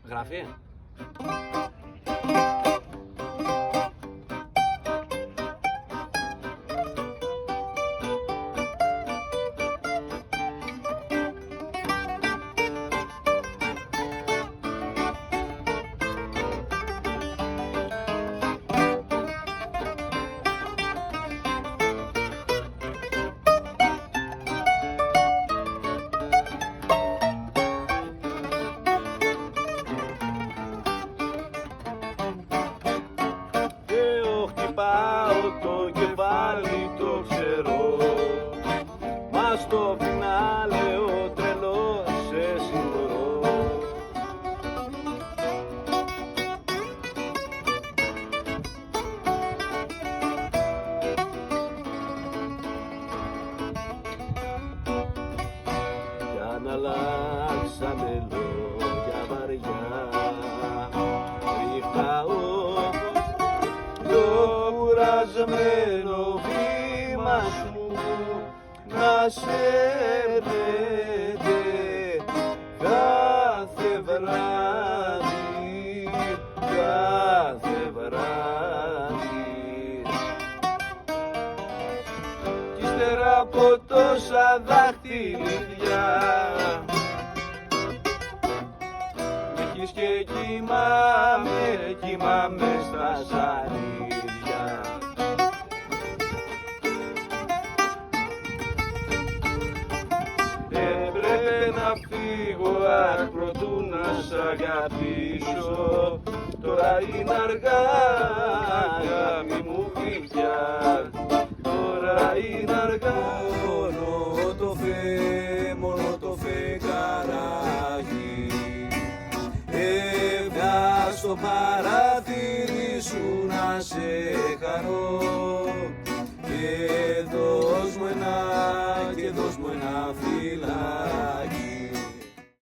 Γράφει. Χτυπάω το κεφάλι το ξέρω, μα στο φινάλε ο τρελός σε συγχωρώ. Για να αλλάξαμε λόγια βαριά, ρίχτα όπως το κουρασμένο βήμα σου να σέρνεται κάθε βράδυ, κάθε βράδυ. Κι ύστερα από τόσα δάχτυλιδιά μ' έχεις και κοιμάμαι στα σανίδια. Έπρεπε να φύγω αχ προτού να σ' αγαπήσω, τώρα είναι αργά αγάπη μου πια, τώρα είναι αργά. Μόνο το φεγγαράκι έβγα στο παράθυρι σου να σε χαρώ.